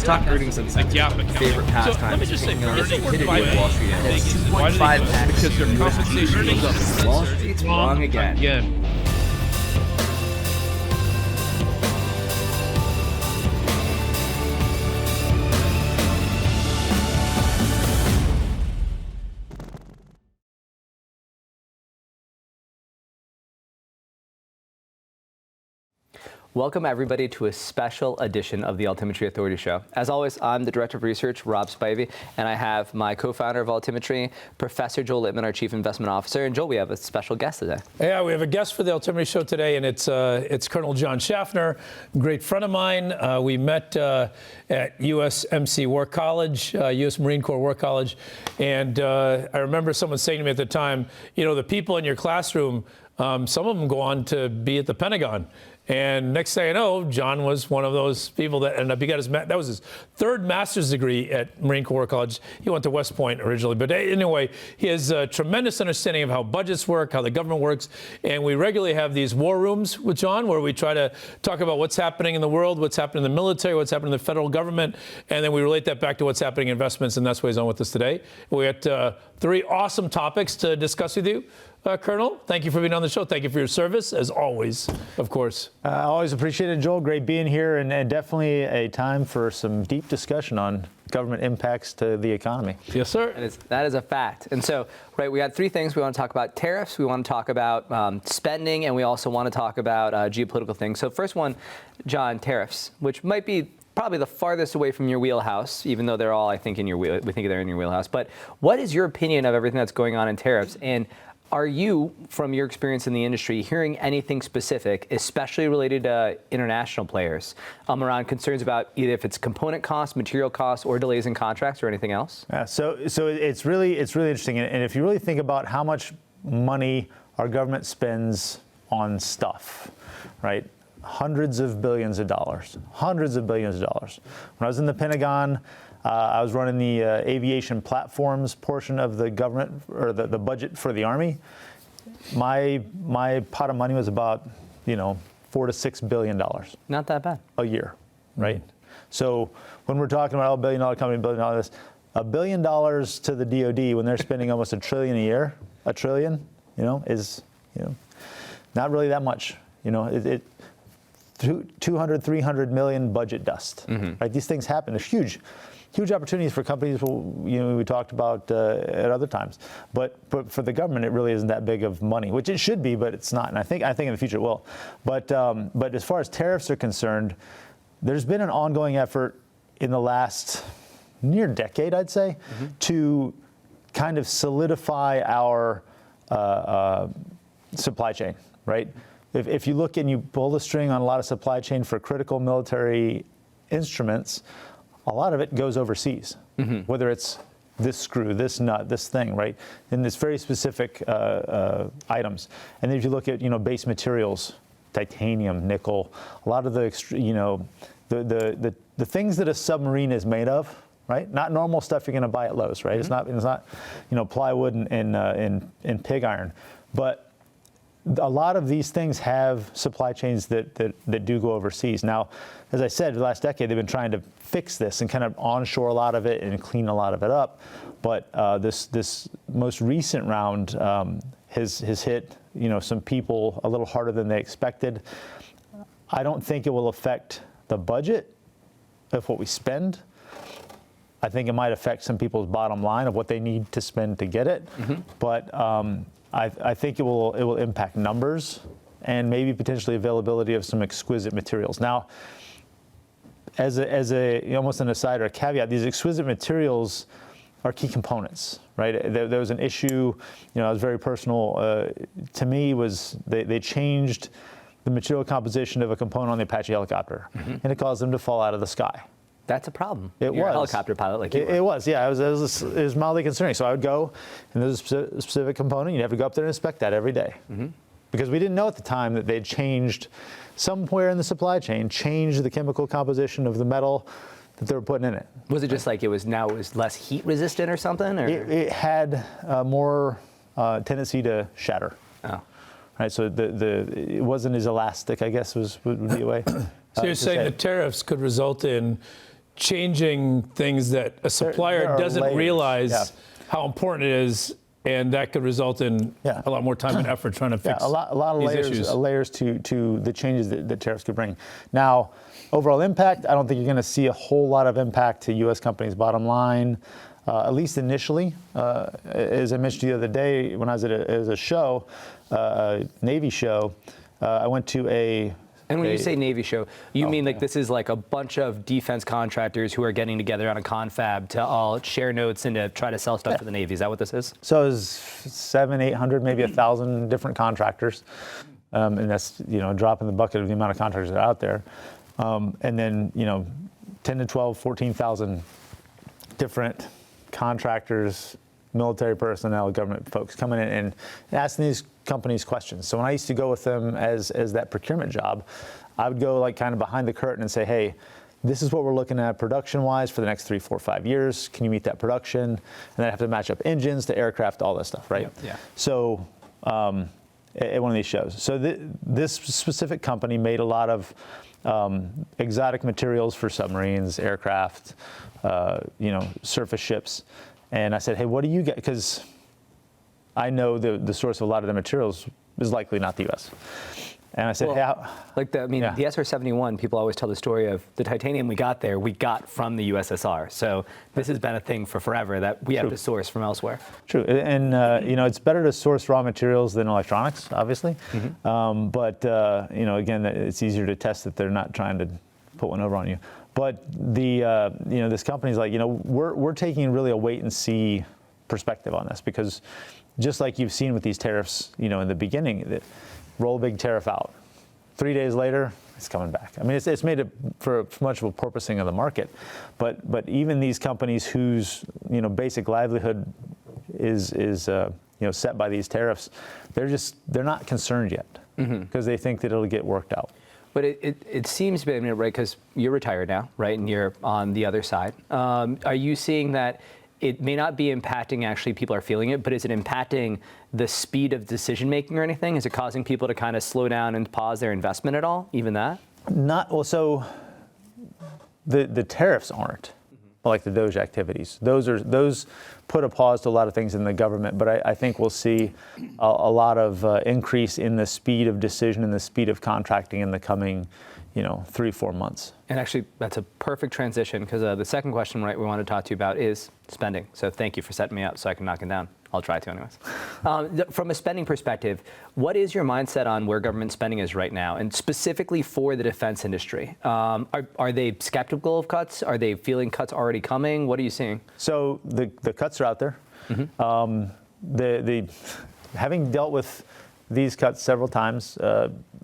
stock earnings and favorite pastime. So let me just say, Wall Street Vegas, 2.5x. because their compensation goes up. Wall Street's wrong again. Welcome, everybody, to a special edition of the Altimetry Authority Show. As always, I'm the Director of Research, Rob Spivey, and I have my co-founder of Altimetry, Professor Joel Litman, our Chief Investment Officer. And Joel, we have a special guest today. Yeah, we have a guest for the Altimetry Show today, and it's Colonel Jon Shaffner, great friend of mine. We met at USMC War College, U.S. Marine Corps War College, and I remember someone saying to me at the time, you know, the people in your classroom, some of them go on to be at the Pentagon. And next thing I know, John was one of those people that ended up, that was his third master's degree at Marine Corps College. He went to West Point originally. But anyway, he has a tremendous understanding of how budgets work, how the government works. And we regularly have these war rooms with John where we try to talk about what's happening in the world, what's happening in the military, what's happening in the federal government. And then we relate that back to what's happening in investments. And that's why he's on with us today. We got three awesome topics to discuss with you. Colonel, thank you for being on the show. Thank you for your service, as always, of course. Always appreciate it, Joel. Great being here, and definitely a time for some deep discussion on government impacts to the economy. Yes, sir. That is a fact. And so, right, we got three things. We want to talk about tariffs, we want to talk about spending, and we also want to talk about geopolitical things. So first one, John, tariffs, which might be probably the farthest away from your wheelhouse, even though they're all, I think, we think they're in your wheelhouse. But what is your opinion of everything that's going on in tariffs? And are you, from your experience in the industry, hearing anything specific, especially related to international players, around concerns about either if it's component costs, material costs, or delays in contracts, or anything else? Yeah, so it's really interesting, and if you really think about how much money our government spends on stuff, right? Hundreds of billions of dollars. When I was in the Pentagon, I was running the aviation platforms portion of the government, or the budget for the Army. My pot of money was about, $4 to $6 billion. Not that bad. A year, right? So when we're talking about a $1 billion company, $1 billion, $1 billion to the DoD when they're spending almost $1 trillion a year, is not really that much. 200, 300 million budget dust. Right? These things happen. There's huge opportunities for companies. We talked about at other times. But for the government, it really isn't that big of money, which it should be, but it's not. And I think in the future it will. But as far as tariffs are concerned, there's been an ongoing effort in the last near decade, I'd say, to kind of solidify our supply chain, right? If you look and you pull the string on a lot of supply chain for critical military instruments, a lot of it goes overseas, whether it's this screw, this nut, this thing, right? And it's very specific items. And then if you look at, base materials, titanium, nickel, a lot of the things that a submarine is made of, right? Not normal stuff you're going to buy at Lowe's, right? It's not plywood and pig iron, but a lot of these things have supply chains that do go overseas. Now, as I said, the last decade they've been trying to fix this and kind of onshore a lot of it and clean a lot of it up. But this most recent round has hit some people a little harder than they expected. I don't think it will affect the budget of what we spend. I think it might affect some people's bottom line of what they need to spend to get it. But I think it will impact numbers and maybe potentially availability of some exquisite materials. Now, as almost an aside or a caveat, these exquisite materials are key components, right? There was an issue, it was very personal to me, was they changed the material composition of a component on the Apache helicopter, and it caused them to fall out of the sky. That's a problem. You're a helicopter pilot like you were. It was, yeah. It was mildly concerning. So I would go, and there's a specific component. You'd have to go up there and inspect that every day. Because we didn't know at the time that they'd changed, somewhere in the supply chain, changed the chemical composition of the metal that they were putting in it. Was it just like it was less heat resistant or something? Or? It had more tendency to shatter. Oh. Right, so it wasn't as elastic, I guess would be a way. So you're saying the tariffs could result in changing things that a supplier there are doesn't layers. realize Yeah. how important it is, and that could result in Yeah. a lot more time and effort trying to fix a lot of these layers, issues. layers to the changes that tariffs could bring. Now, overall impact, I don't think you're going to see a whole lot of impact to U.S. companies' bottom line, at least initially. As I mentioned the other day, when I was at a show, a Navy show, I went to a. And when you say Navy show, you mean like this is like a bunch of defense contractors who are getting together on a confab to all share notes and to try to sell stuff to the Navy. Is that what this is? So it was 700, 800, maybe 1,000 different contractors. And that's, a drop in the bucket of the amount of contractors that are out there. And then, 10 to 12, 14,000 different contractors, military personnel, government folks coming in and asking these companies questions. So when I used to go with them as that procurement job, I would go like kind of behind the curtain and say, hey, this is what we're looking at production-wise for the next 3, 4, 5 years. Can you meet that production? And then I have to match up engines to aircraft, all that stuff, right? Yeah. So at one of these shows. So this specific company made a lot of exotic materials for submarines, aircraft, surface ships. And I said, hey, what do you get? Because I know the source of a lot of the materials is likely not the U.S. And I said, hey, the SR-71, people always tell the story of the titanium we got from the USSR. So this has been a thing for forever that we have to source from elsewhere. True, and it's better to source raw materials than electronics, obviously. Mm-hmm. But again, it's easier to test that they're not trying to put one over on you. But this company's like, we're taking really a wait and see perspective on this, because just like you've seen with these tariffs, in the beginning, roll a big tariff out. 3 days later, it's coming back. I mean, it's made it for much of a porpoising of the market. But even these companies whose basic livelihood is set by these tariffs, they're not concerned yet, because they think that it'll get worked out. But it seems to be, right, because you're retired now, right, and you're on the other side. Are you seeing that it may not be impacting, actually people are feeling it, but is it impacting the speed of decision making or anything? Is it causing people to kind of slow down and pause their investment at all, even that? So the tariffs aren't like the Doge activities. Those put a pause to a lot of things in the government, but I think we'll see a lot of increase in the speed of decision and the speed of contracting in the coming 3-4 months. And actually, that's a perfect transition, because the second question, right, we want to talk to you about is spending. So thank you for setting me up so I can knock it down. I'll try to anyways. From a spending perspective, what is your mindset on where government spending is right now, and specifically for the defense industry? Are they skeptical of cuts? Are they feeling cuts already coming? What are you seeing? So the cuts are out there. Mm-hmm. Having dealt with these cuts several times,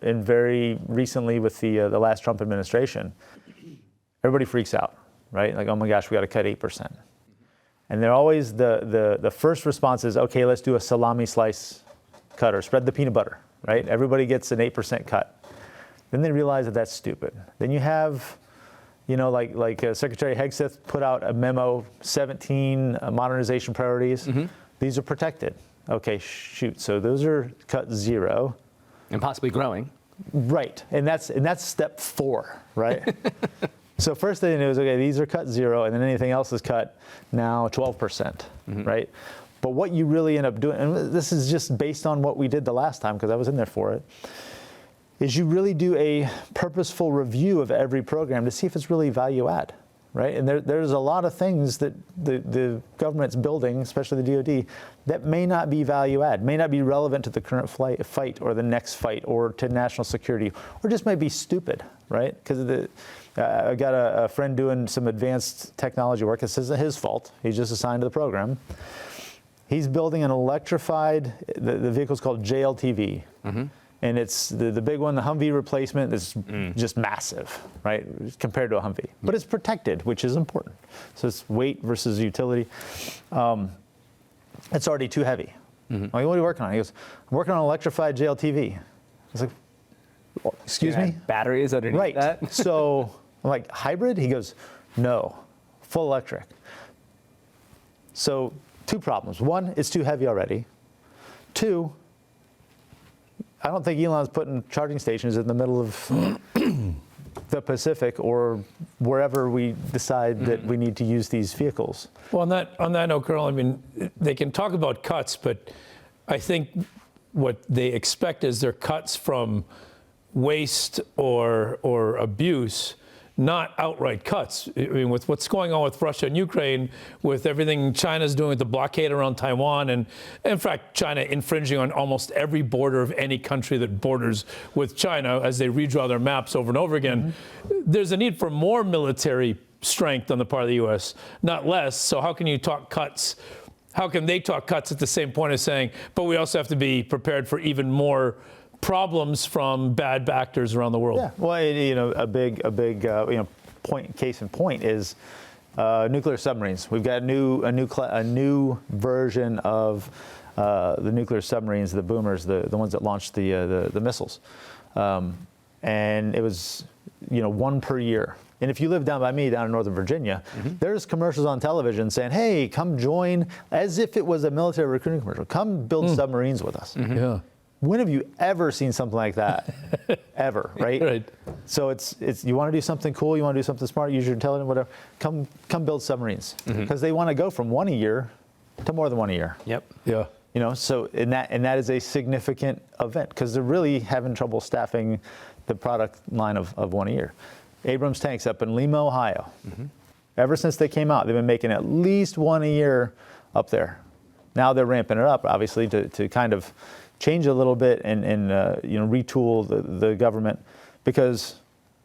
and very recently with the last Trump administration, everybody freaks out, right? Like, oh my gosh, we got to cut 8%. And they're always, the first response is, okay, let's do a salami slice cut, or spread the peanut butter, right? Everybody gets an 8% cut. Then they realize that that's stupid. Then you have, like Secretary Hegseth put out a memo, 17 modernization priorities. Mm-hmm. These are protected. Okay, shoot. So those are cut 0. And possibly growing. Right. And that's step 4, right? So first thing is, okay, these are cut 0, and then anything else is cut now 12%, mm-hmm. right? But what you really end up doing, and this is just based on what we did the last time, because I was in there for it, is you really do a purposeful review of every program to see if it's really value add, right? And there's a lot of things that the government's building, especially the DoD, that may not be value add, may not be relevant to the current fight or the next fight or to national security, or just might be stupid, right? Because I got a friend doing some advanced technology work. This isn't his fault. He's just assigned to the program. He's building an electrified, the vehicle's called JLTV. Mm-hmm. And it's the big one, the Humvee replacement, is just massive, right, compared to a Humvee. But it's protected, which is important. So it's weight versus utility. It's already too heavy. Mm-hmm. I'm like, what are you working on? He goes, I'm working on an electrified JLTV. I was like, well, excuse me? Batteries underneath that? Right. So I'm like, hybrid? He goes, no, full electric. So 2 problems. 1, it's too heavy already. 2, I don't think Elon's putting charging stations in the middle of the Pacific or wherever we decide that we need to use these vehicles. Well, on that note, Colonel, I mean, they can talk about cuts, but I think what they expect is they're cuts from waste or abuse, not outright cuts. I mean, with what's going on with Russia and Ukraine, with everything China's doing with the blockade around Taiwan, and in fact, China infringing on almost every border of any country that borders with China as they redraw their maps over and over again, there's a need for more military strength on the part of the U.S., not less. So how can you talk cuts? How can they talk cuts at the same point as saying, but we also have to be prepared for even more problems from bad actors around the world? Yeah, well, a big case in point is nuclear submarines. We've got a new version of the nuclear submarines, the boomers, the ones that launched the missiles, and it was one per year. And if you live down by me, down in Northern Virginia, there's commercials on television saying, "Hey, come join," as if it was a military recruiting commercial. Come build submarines with us. Yeah. When have you ever seen something like that? Ever, right? Right. So it's you want to do something cool, you want to do something smart, use your intelligence, whatever. Come build submarines because they want to go from one a year to more than one a year. Yep. Yeah. So and that is a significant event because they're really having trouble staffing the product line of one a year. Abrams tanks up in Lima, Ohio. Ever since they came out, they've been making at least one a year up there. Now they're ramping it up, obviously, to kind of change a little bit and retool the government because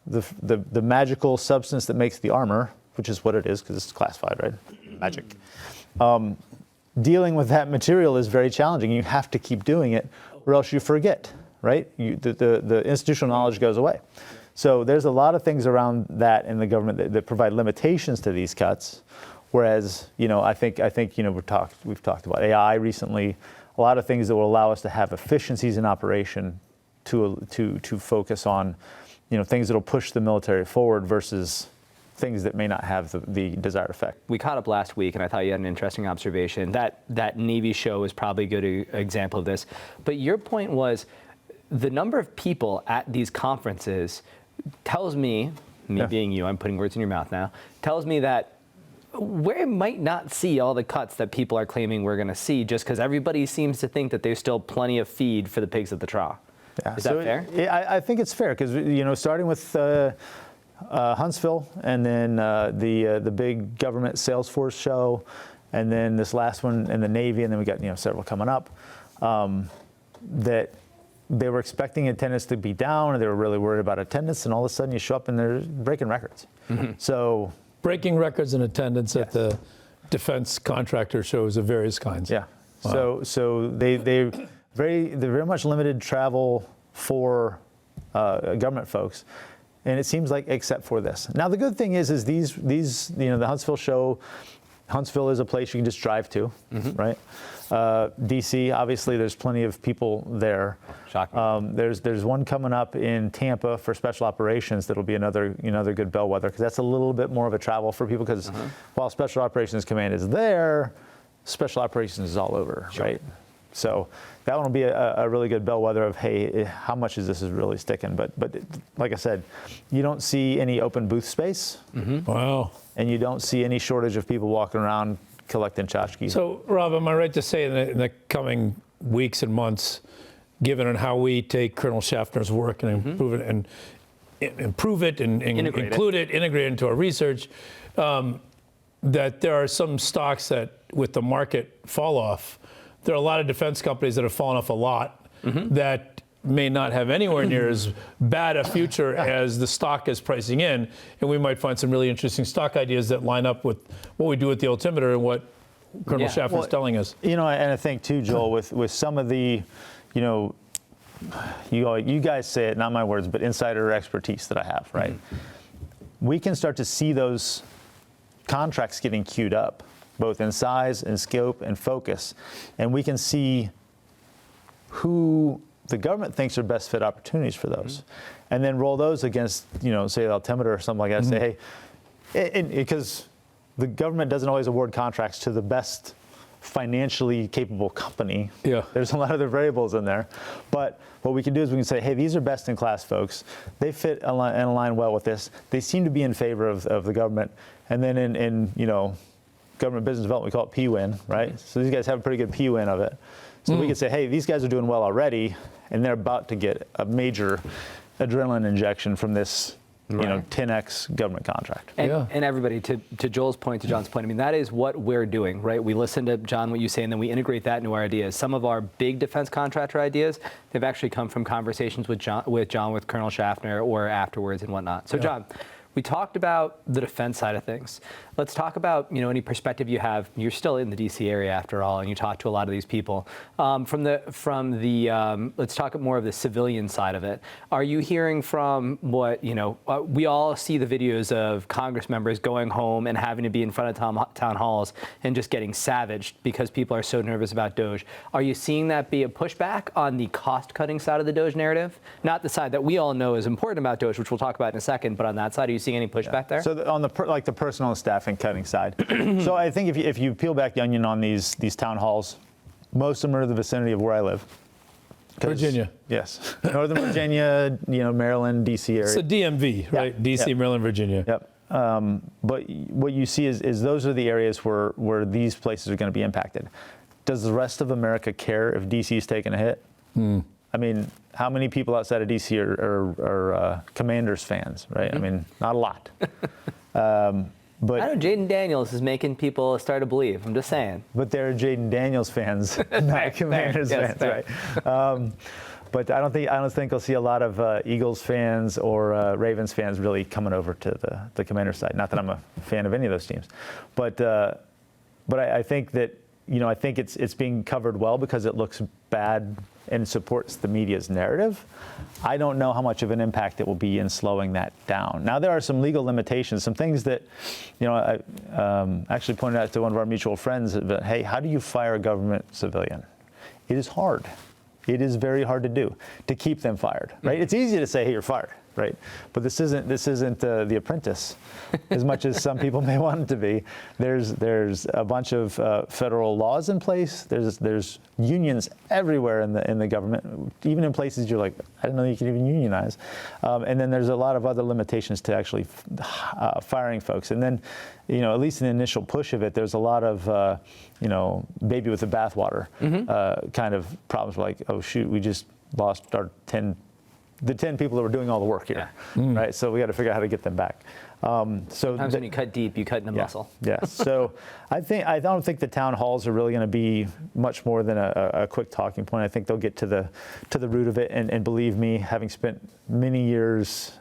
the magical substance that makes the armor, which is what it is because it's classified, right? Magic. Dealing with that material is very challenging. You have to keep doing it or else you forget, right? The institutional knowledge goes away. So there's a lot of things around that in the government that provide limitations to these cuts. Whereas, I think we've talked about AI recently, a lot of things that will allow us to have efficiencies in operation to focus on, things that will push the military forward versus things that may not have the desired effect. We caught up last week, and I thought you had an interesting observation. That Navy show is probably a good example of this. But your point was the number of people at these conferences tells me being you, I'm putting words in your mouth now, tells me that we might not see all the cuts that people are claiming we're going to see just because everybody seems to think that there's still plenty of feed for the pigs at the trough. Yeah. Is that fair? I think it's fair because, starting with Huntsville and then the big government Salesforce show and then this last one in the Navy and then we got, several coming up, that they were expecting attendance to be down and they were really worried about attendance and all of a sudden you show up and they're breaking records. So breaking records in attendance at the defense contractor shows of various kinds. Yeah. Wow. So they're very much limited travel for government folks, and it seems like except for this. Now the good thing is these the Huntsville show. Huntsville is a place you can just drive to, right? DC, obviously, there's plenty of people there. Shocking. There's one coming up in Tampa for special operations that'll be another good bellwether because that's a little bit more of a travel for people because while Special Operations Command is there, Special Operations is all over, right? So that one will be a really good bellwether of, hey, how much is this really sticking? But like I said, you don't see any open booth space. Wow. And you don't see any shortage of people walking around collecting tchotchkes. So, Rob, am I right to say in the coming weeks and months, given on how we take Colonel Shaffner's work and improve it and include it, integrate it into our research, that there are some stocks that, with the market fall off, there are a lot of defense companies that have fallen off a lot that may not have anywhere near as bad a future as the stock is pricing in, and we might find some really interesting stock ideas that line up with what we do with the altimeter and what Colonel Shaffner is telling us. And I think too, Joel, with some of the, you guys say it, not my words, but insider expertise that I have, right? We can start to see those contracts getting queued up, both in size and scope and focus, and we can see who the government thinks are best fit opportunities for those, and then roll those against, say the altimeter or something like that. Say, hey, because the government doesn't always award contracts to the best financially capable company. Yeah. There's a lot of other variables in there. But what we can do is we can say, hey, these are best-in-class folks. They fit and align well with this. They seem to be in favor of the government. And then in government business development, we call it P-win, right? So these guys have a pretty good P-win of it. So we could say, hey, these guys are doing well already, and they're about to get a major adrenaline injection from this 10x government contract. And everybody, to Joel's point, to John's point, I mean, that is what we're doing, right? We listen to, John, what you say, and then we integrate that into our ideas. Some of our big defense contractor ideas, they've actually come from conversations with Colonel Shaffner, or afterwards and whatnot. So, John, we talked about the defense side of things. Let's talk about any perspective you have. You're still in the D.C. area after all, and you talk to a lot of these people. Let's talk more of the civilian side of it. Are you hearing from what we all see the videos of Congress members going home and having to be in front of town halls and just getting savaged because people are so nervous about Doge? Are you seeing that be a pushback on the cost-cutting side of the Doge narrative? Not the side that we all know is important about Doge, which we'll talk about in a second, but on that side, are you seeing any pushback there? So on the the personal staff and cutting side. So I think if you peel back the onion on these town halls, most of them are in the vicinity of where I live. Virginia. Yes. Northern Virginia, Maryland, D.C. area. It's the DMV, right? Yeah. D.C., Yep. Maryland, Virginia. Yep. But what you see is those are the areas where these places are going to be impacted. Does the rest of America care if D.C. is taking a hit? I mean, how many people outside of D.C. are Commanders fans, right? I mean, not a lot. But I know Jaden Daniels is making people start to believe. I'm just saying. But they're Jaden Daniels fans, not Commanders fans, right? But I don't think I'll see a lot of Eagles fans or Ravens fans really coming over to the Commanders side. Not that I'm a fan of any of those teams, but I think that I think it's being covered well because it looks bad and supports the media's narrative. I don't know how much of an impact it will be in slowing that down. Now, there are some legal limitations, some things that, I actually pointed out to one of our mutual friends, that, hey, how do you fire a government civilian? It is hard. It is very hard to do, to keep them fired, right? It's easy to say, hey, you're fired, right? But this isn't The Apprentice, as much as some people may want it to be. There's a bunch of federal laws in place. There's unions everywhere in the government, even in places you're like, I didn't know you could even unionize. And then there's a lot of other limitations to actually firing folks. And then, at least in the initial push of it, there's a lot of, baby with the bathwater kind of problems. Like, oh shoot, we just lost our 10 people that were doing all the work here, right? So we got to figure out how to get them back. Sometimes when you cut deep, you cut in the muscle. Yeah. So I don't think the town halls are really going to be much more than a quick talking point. I think they'll get to the root of it. And believe me, having spent many years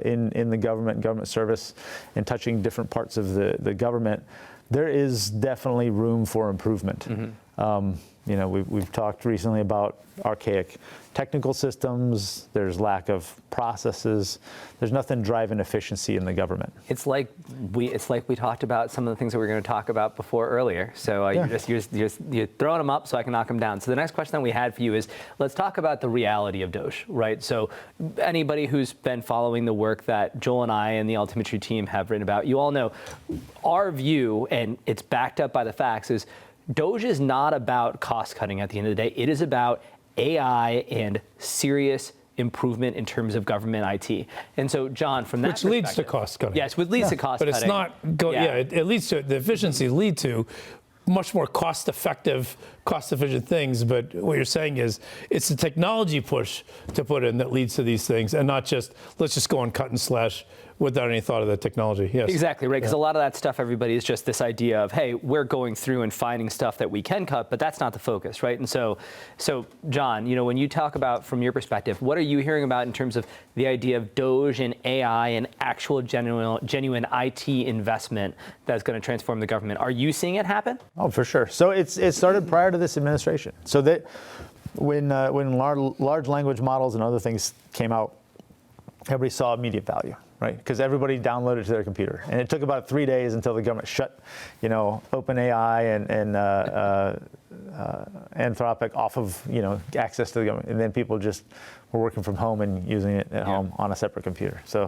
in the government service and touching different parts of the government, there is definitely room for improvement. We've talked recently about archaic technical systems. There's lack of processes. There's nothing driving efficiency in the government. It's like we talked about some of the things that we were going to talk about earlier. So you're throwing them up so I can knock them down. So the next question that we had for you is, let's talk about the reality of Doge, right? So anybody who's been following the work that Joel and I and the Altimetry team have written about, you all know our view, and it's backed up by the facts, is Doge is not about cost cutting at the end of the day. It is about AI and serious improvement in terms of government IT. And so, John, from that Which leads to cost cutting. Yes, which leads to cost but cutting. But it's not, it leads to, the efficiencies lead to much more cost-effective, cost-efficient things. But what you're saying is it's the technology push to put in that leads to these things, and not just, let's just go and cut and slash without any thought of the technology. Yes. Exactly, right, because a lot of that stuff, everybody, is just this idea of, hey, we're going through and finding stuff that we can cut, but that's not the focus, right? And so John, when you talk about, from your perspective, what are you hearing about in terms of the idea of Doge and AI and actual genuine IT investment that's going to transform the government? Are you seeing it happen? Oh, for sure. So it started prior to this administration. So that when large language models and other things came out, everybody saw immediate value, right? Because everybody downloaded it to their computer. And it took about 3 days until the government shut, OpenAI and Anthropic off of, access to the government. And then people just were working from home and using it at home on a separate computer. So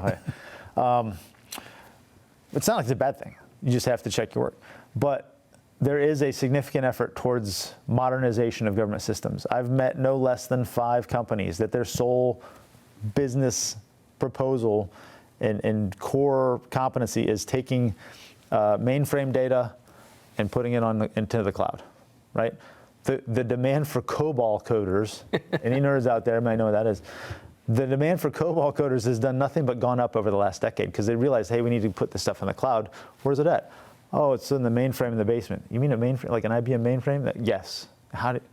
it's not like it's a bad thing. You just have to check your work. But there is a significant effort towards modernization of government systems. I've met no less than 5 companies that their sole business proposal and core competency is taking mainframe data and putting it into the cloud, right? The demand for COBOL coders, any nerds out there might know what that is. The demand for COBOL coders has done nothing but gone up over the last decade because they realized, hey, we need to put this stuff in the cloud. Where's it at? Oh, it's in the mainframe in the basement. You mean a mainframe, like an IBM mainframe? Yes.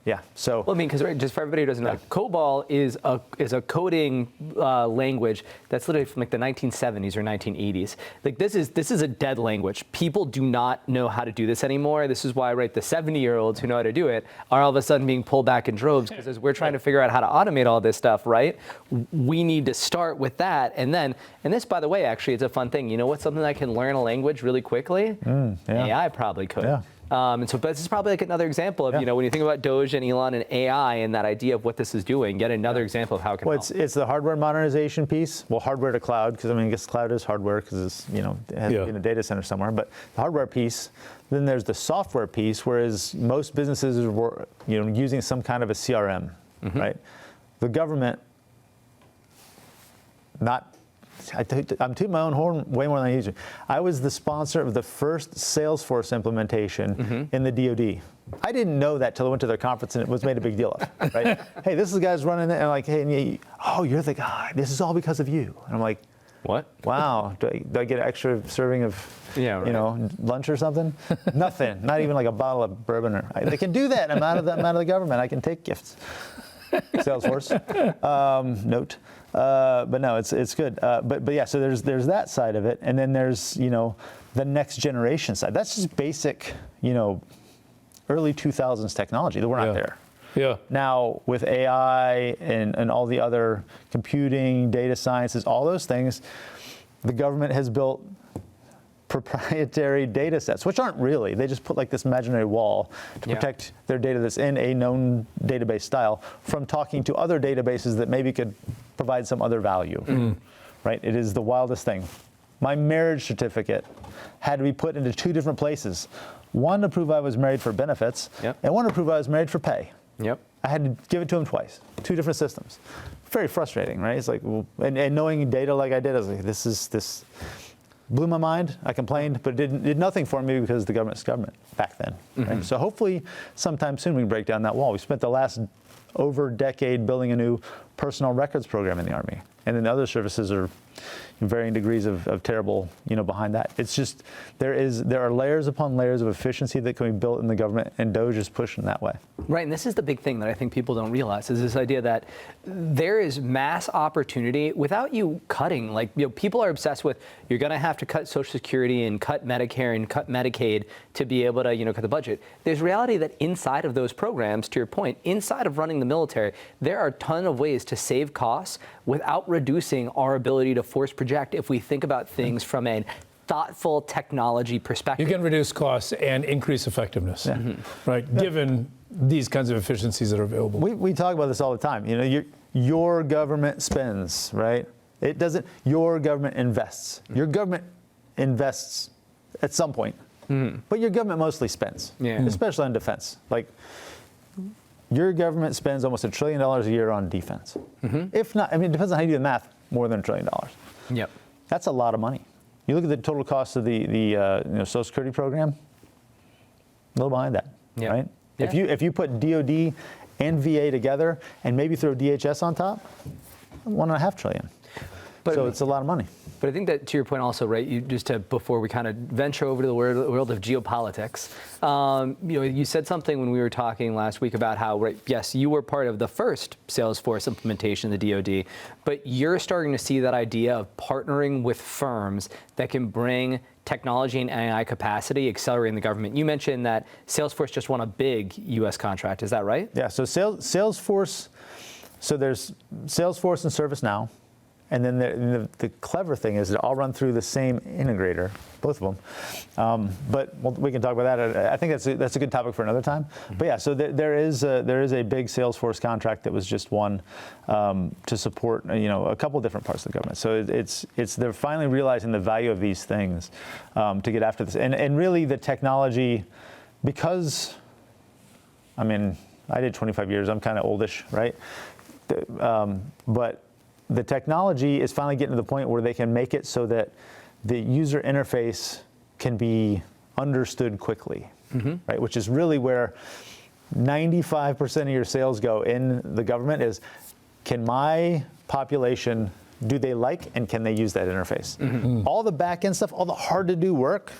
Yeah. So. Well, I mean, because just for everybody who doesn't know, COBOL is a coding language that's literally from like the 1970s or 1980s. Like this is a dead language. People do not know how to do this anymore. This is why, right, the 70-year-olds who know how to do it are all of a sudden being pulled back in droves because as we're trying to figure out how to automate all this stuff, right? We need to start with that, and this, by the way, actually, it's a fun thing. You know what's something that can learn a language really quickly? AI probably could. Yeah. And so, but this is probably like another example of, when you think about Doge and Elon and AI and that idea of what this is doing, yet another example of how it can help. It's the hardware modernization piece. Well, hardware to cloud, because I guess cloud is hardware because it's, it has to be in a data center somewhere. But the hardware piece, then there's the software piece, whereas most businesses were, using some kind of a CRM, right? The government, I'm tooting my own horn way more than I usually. I was the sponsor of the first Salesforce implementation in the DoD. I didn't know that till I went to their conference and it was made a big deal of, right? Hey, this is the guy's running it, and I'm like, hey, you're the guy. This is all because of you. And I'm like, what? Wow. Do I get an extra serving of, lunch or something? Nothing. Not even like a bottle of bourbon. They can do that. I'm out of the government. I can take gifts. Salesforce. Note. But no, it's good. But yeah, so there's that side of it, and then there's the next generation side. That's just basic, early 2000s technology that we're not there. Yeah. Now with AI and all the other computing, data sciences, all those things, the government has built proprietary data sets, which aren't really. They just put like this imaginary wall to protect their data that's in a known database style from talking to other databases that maybe could provide some other value, right? It is the wildest thing. My marriage certificate had to be put into 2 different places. One to prove I was married for benefits, and one to prove I was married for pay. Yep. I had to give it to him twice, 2 different systems. Very frustrating, right? It's like, well, and knowing data like I did, I was like, this blew my mind. I complained, but it did nothing for me because the government's government back then. Right? So hopefully sometime soon we can break down that wall. We spent the last over decade building a new personal records program in the Army. And then other services are in varying degrees of terrible, behind that. It's just, there are layers upon layers of efficiency that can be built in the government, and Doge is pushing that way. Right, and this is the big thing that I think people don't realize is this idea that there is mass opportunity without you cutting. Like, people are obsessed with, you're going to have to cut Social Security and cut Medicare and cut Medicaid to be able to, cut the budget. There's reality that inside of those programs, to your point, inside of running the military, there are a ton of ways to save costs without reducing our ability to force project if we think about things from a thoughtful technology perspective. You can reduce costs and increase effectiveness, right? Given these kinds of efficiencies that are available. We talk about this all the time. Your government spends, right? It doesn't. Your government invests. Your government invests at some point, but your government mostly spends, especially on defense. Like, your government spends almost $1 trillion a year on defense. If not, it depends on how you do the math. More than $1 trillion. Yep. That's a lot of money. You look at the total cost of the Social Security program, a little behind that, right? Yeah. If you put DoD and VA together and maybe throw DHS on top, $1.5 trillion. So it's a lot of money. But I think that, to your point also, right, before we kind of venture over to the world of geopolitics, you said something when we were talking last week about how, right, yes, you were part of the first Salesforce implementation in the DoD, but you're starting to see that idea of partnering with firms that can bring technology and AI capacity, accelerating the government. You mentioned that Salesforce just won a big U.S. contract. Is that right? Yeah, so Salesforce, so there's Salesforce and ServiceNow. And then the clever thing is they all run through the same integrator, both of them. But we can talk about that. I think that's a good topic for another time. But yeah, so there is a big Salesforce contract that was just won to support a couple different parts of the government. So they're finally realizing the value of these things to get after this. And really the technology because, I mean, I did 25 years. I'm kind of oldish, right? But the technology is finally getting to the point where they can make it so that the user interface can be understood quickly, right? Which is really where 95% of your sales go in the government is, can my population, do they like and can they use that interface? All the back end stuff, all the hard to do work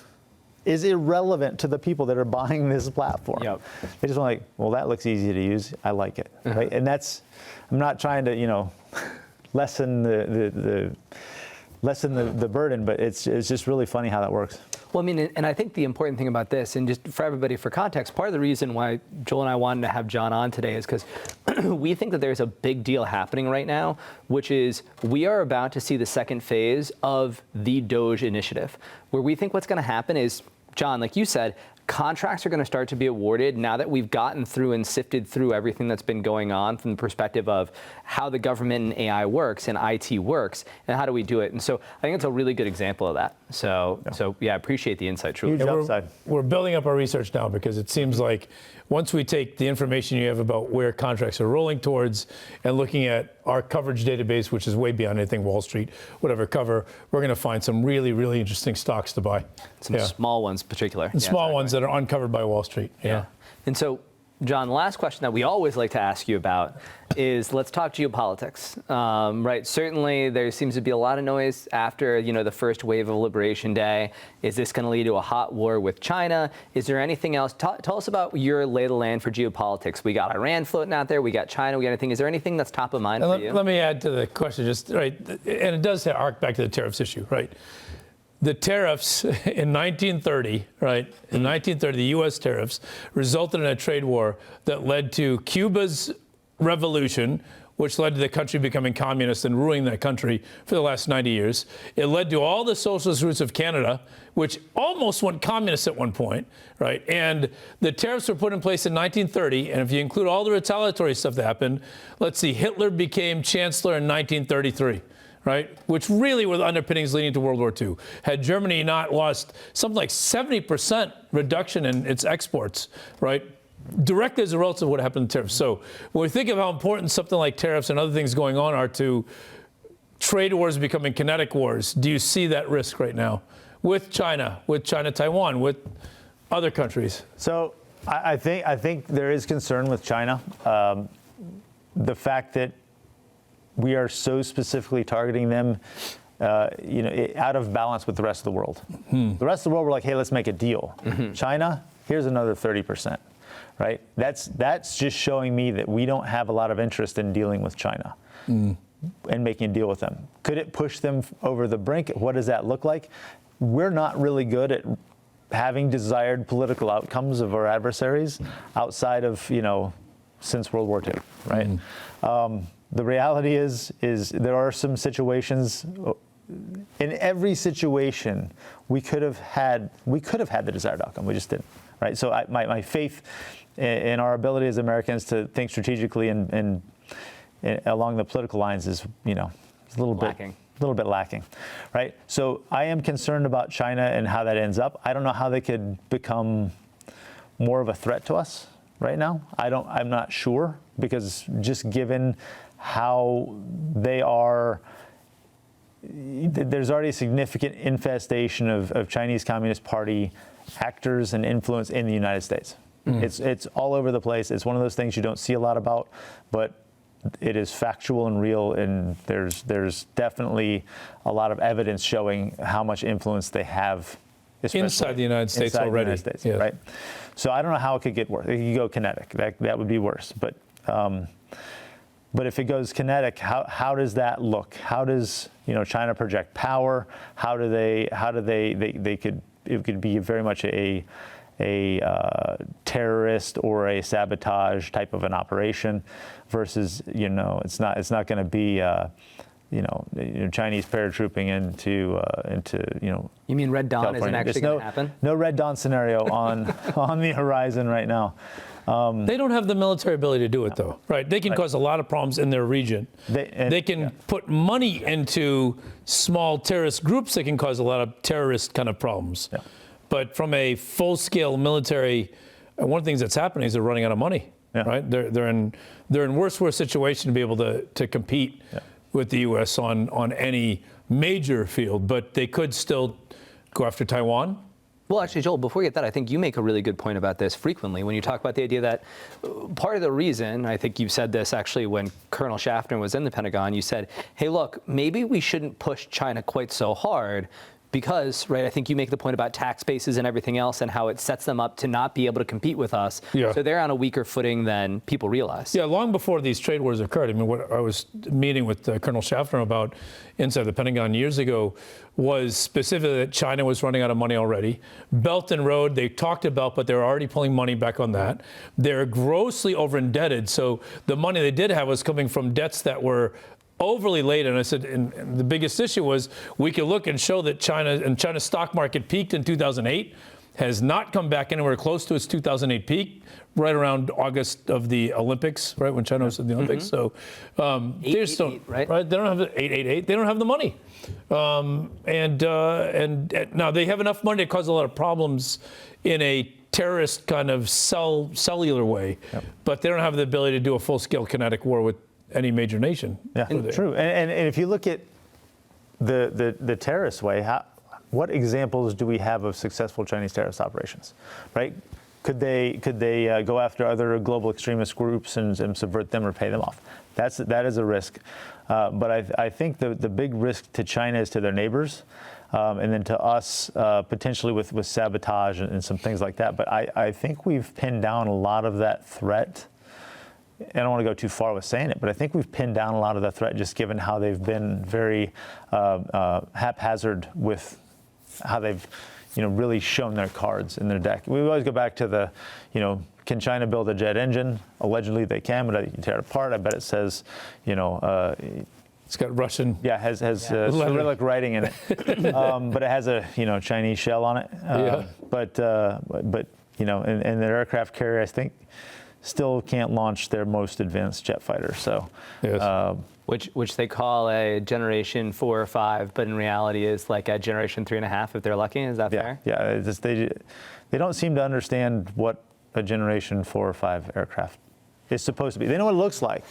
is irrelevant to the people that are buying this platform. Yep. They just want like, well, that looks easy to use. I like it, right? And that's, I'm not trying to, lessen the burden, but it's just really funny how that works. Well, I mean, and I think the important thing about this, and just for everybody for context, part of the reason why Joel and I wanted to have John on today is because we think that there's a big deal happening right now, which is we are about to see the second phase of the Doge initiative, where we think what's going to happen is, John, like you said, contracts are going to start to be awarded now that we've gotten through and sifted through everything that's been going on from the perspective of how the government and AI works and IT works, and how do we do it. And so I think it's a really good example of that. So yeah, I appreciate the insight, truly. Huge upside. We're building up our research now because it seems like once we take the information you have about where contracts are rolling towards and looking at our coverage database, which is way beyond anything Wall Street would ever cover, we're going to find some really, really interesting stocks to buy. Some small ones in particular. And small ones that are uncovered by Wall Street. Yeah. And so, John, the last question that we always like to ask you about is, let's talk geopolitics. Right? Certainly, there seems to be a lot of noise after, the first wave of Liberation Day. Is this going to lead to a hot war with China? Is there anything else? Tell us about your lay of the land for geopolitics. We got Iran floating out there. We got China. We got anything? Is there anything that's top of mind for you? Let me add to the question, just right, and it does arc back to the tariffs issue, right? The tariffs in 1930, right? In 1930, the U.S. tariffs resulted in a trade war that led to Cuba's revolution, which led to the country becoming communist and ruling that country for the last 90 years. It led to all the socialist roots of Canada, which almost went communist at one point, right? And the tariffs were put in place in 1930, and if you include all the retaliatory stuff that happened, let's see, Hitler became chancellor in 1933. Right, which really were the underpinnings leading to World War II. Had Germany not lost something like 70% reduction in its exports, right, directly as a result of what happened to tariffs. So when we think of how important something like tariffs and other things going on are to trade wars becoming kinetic wars, do you see that risk right now with China, Taiwan, with other countries? So I think there is concern with China. The fact that we are so specifically targeting them, out of balance with the rest of the world. The rest of the world, we're like, hey, let's make a deal. China, here's another 30%, right? That's just showing me that we don't have a lot of interest in dealing with China and making a deal with them. Could it push them over the brink? What does that look like? We're not really good at having desired political outcomes of our adversaries outside of, since World War II, right? The reality is there are some situations. In every situation, we could have had the desired outcome. We just didn't, right? So my faith in our ability as Americans to think strategically and along the political lines is, a little bit lacking, right? So I am concerned about China and how that ends up. I don't know how they could become more of a threat to us right now. I'm not sure, because just given how they are, there's already a significant infestation of Chinese Communist Party actors and influence in the United States. It's all over the place. It's one of those things you don't see a lot about, but it is factual and real, and there's definitely a lot of evidence showing how much influence they have inside the United States already. Right? So I don't know how it could get worse. It could go kinetic. That would be worse. But if it goes kinetic, how does that look? How does China project power? It could be very much a terrorist or a sabotage type of an operation, versus it's not going to be Chinese paratrooping into You mean Red Dawn California. isn't actually going to happen? No Red Dawn scenario on the horizon right now. They don't have the military ability to do it, though, right? They can cause a lot of problems in their region. They can put money into small terrorist groups that can cause a lot of terrorist kind of problems. But from a full-scale military, one of the things that's happening is they're running out of money. Yeah. Right? They're in worse situation to be able to compete with the U.S. on any major field, but they could still go after Taiwan. Well, actually, Joel, before we get that, I think you make a really good point about this frequently when you talk about the idea that part of the reason, I think you've said this actually when Colonel Shaffner was in the Pentagon, you said, hey, look, maybe we shouldn't push China quite so hard because, right, I think you make the point about tax bases and everything else and how it sets them up to not be able to compete with us. Yeah. So they're on a weaker footing than people realize. Yeah, long before these trade wars occurred. I mean, what I was meeting with Colonel Shaffner about inside the Pentagon years ago was specifically that China was running out of money already. Belt and Road, they talked about, but they're already pulling money back on that. They're grossly over indebted. So the money they did have was coming from debts that were overly late, and I said, and the biggest issue was we could look and show that China's stock market peaked in 2008, has not come back anywhere close to its 2008 peak, right around August of the Olympics, right when China was in the Olympics. So they just don't, right? They don't have the 888. They don't have the money, and now they have enough money to cause a lot of problems in a terrorist kind of cellular way, but they don't have the ability to do a full-scale kinetic war with any major nation. Yeah, true. And if you look at the terrorist way, what examples do we have of successful Chinese terrorist operations, right? Could they go after other global extremist groups and subvert them or pay them off? That is a risk. But I think the big risk to China is to their neighbors, and then to us potentially with sabotage and some things like that. But I think we've pinned down a lot of that threat. I don't want to go too far with saying it, but I think we've pinned down a lot of the threat just given how they've been very haphazard with how they've, really shown their cards in their deck. We always go back to the, can China build a jet engine? Allegedly they can, but you can tear it apart. I bet it says, it's got Russian. Yeah, has Cyrillic writing in it, but it has a Chinese shell on it. But and their aircraft carrier, I think, still can't launch their most advanced jet fighter. So, yes. Which they call a generation 4 or 5, but in reality is like a generation 3.5 if they're lucky. Is that fair? Yeah. They don't seem to understand what a generation 4 or 5 aircraft is supposed to be. They know what it looks like,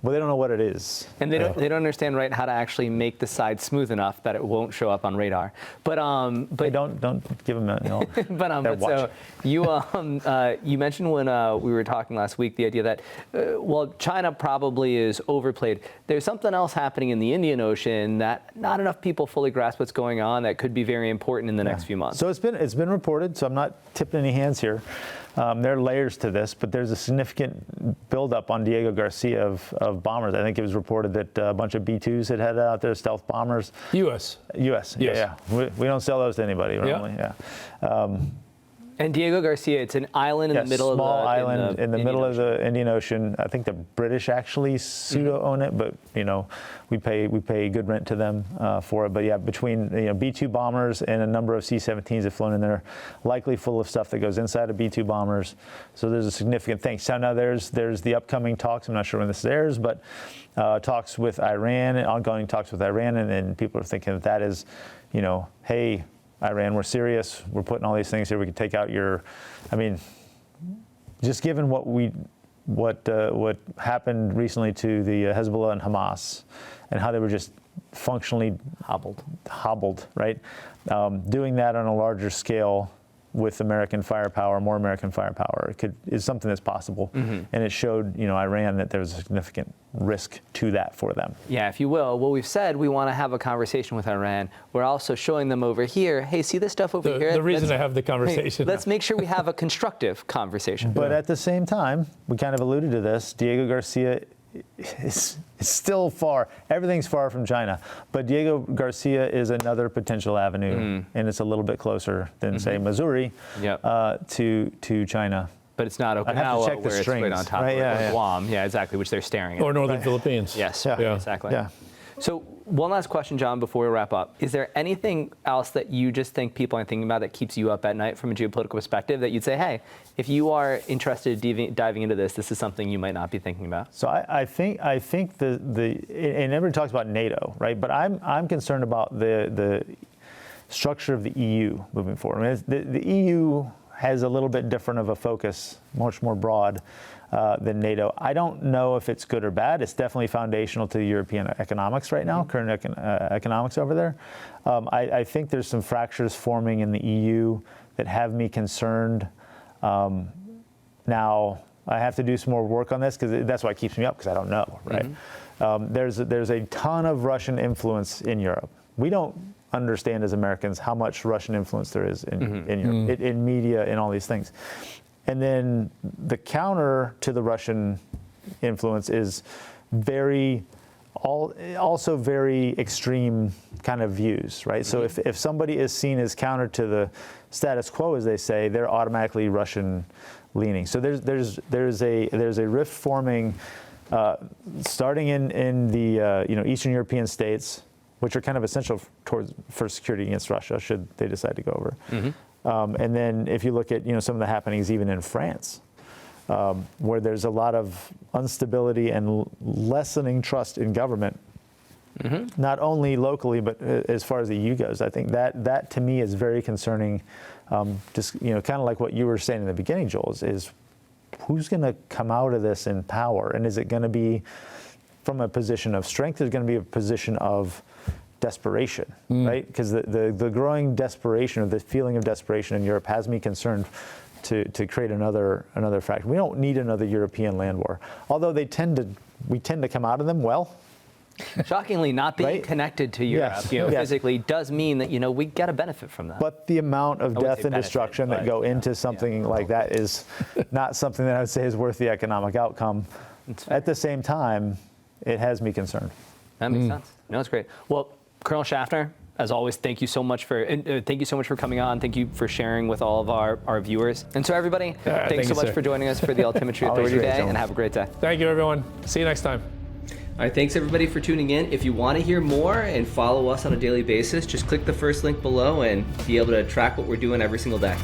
but they don't know what it is. And they don't understand how to actually make the side smooth enough that it won't show up on radar. But don't give them a but so you mentioned when we were talking last week the idea that China probably is overplayed. There's something else happening in the Indian Ocean that not enough people fully grasp what's going on that could be very important in the next few months. So it's been reported. So I'm not tipping any hands here. There are layers to this, but there's a significant buildup on Diego Garcia of bombers. I think it was reported that a bunch of B-2s had headed out there, stealth bombers. U.S. Yes. Yeah. We don't sell those to anybody normally. Yeah. And Diego Garcia, it's an island in the middle of the small island in the middle of Ocean. the Indian Ocean. I think the British actually pseudo own it, but we pay good rent to them for it. But yeah, between B-2 bombers and a number of C-17s have flown in there, likely full of stuff that goes inside of B-2 bombers. So there's a significant thing. So now there's the upcoming talks. I'm not sure when this airs, but talks with Iran, ongoing talks with Iran, and people are thinking that is, hey, Iran, we're serious. We're putting all these things here. We can take out just given what happened recently to the Hezbollah and Hamas, and how they were just functionally hobbled, right? Doing that on a larger scale with American firepower, more American firepower, is something that's possible. And it showed, Iran that there was a significant risk to that for them. Yeah, if you will. Well, we've said we want to have a conversation with Iran. We're also showing them over here, hey, see this stuff over here? The reason to have the conversation. Hey, let's make sure we have a constructive conversation. But at the same time, we kind of alluded to this, Diego Garcia is still far. Everything's far from China. But Diego Garcia is another potential avenue, and it's a little bit closer than, say, Missouri to China. But it's not Okinawa, I'd have to check the where strings, it's right on top right? of Guam. Yeah, exactly, which they're staring at. Or northern Philippines. Yes, Yeah. exactly. Yeah. So one last question, John, before we wrap up. Is there anything else that you just think people aren't thinking about that keeps you up at night from a geopolitical perspective that you'd say, hey, if you are interested in diving into this is something you might not be thinking about? So I think and everybody talks about NATO, right? But I'm concerned about the structure of the EU moving forward. I mean, the EU has a little bit different of a focus, much more broad than NATO. I don't know if it's good or bad. It's definitely foundational to the European economics right now, current economics over there. I think there's some fractures forming in the EU that have me concerned. Now, I have to do some more work on this because that's why it keeps me up, because I don't know, right? There's a ton of Russian influence in Europe. We don't understand as Americans how much Russian influence there is in Europe, in media, in all these things. And then the counter to the Russian influence is also very extreme kind of views, right? So if somebody is seen as counter to the status quo, as they say, they're automatically Russian leaning. So there's a rift forming, starting in the Eastern European states, which are kind of essential for security against Russia, should they decide to go over. And then if you look at some of the happenings even in France, where there's a lot of instability and lessening trust in government, not only locally but as far as the EU goes. I think that to me is very concerning. Just kind of like what you were saying in the beginning, Joel, is who's going to come out of this in power, and is it going to be from a position of strength? Is it going to be a position of desperation, right? Because the growing desperation, or the feeling of desperation in Europe, has me concerned to create another fracture. We don't need another European land war, although we tend to come out of them well. Shockingly, not being connected to Europe physically does mean that we get a benefit from that. But the amount of death and destruction that go into something like that is not something that I would say is worth the economic outcome. At the same time, it has me concerned. That makes sense. No, it's great. Well, Colonel Shaffner, as always, thank you so much for coming on. Thank you for sharing with all of our viewers. And so everybody, thanks so much for joining us for the Altimetry Authority Day, and have a great day. Thank you, everyone. See you next time. All right, thanks everybody for tuning in. If you want to hear more and follow us on a daily basis, just click the first link below and be able to track what we're doing every single day.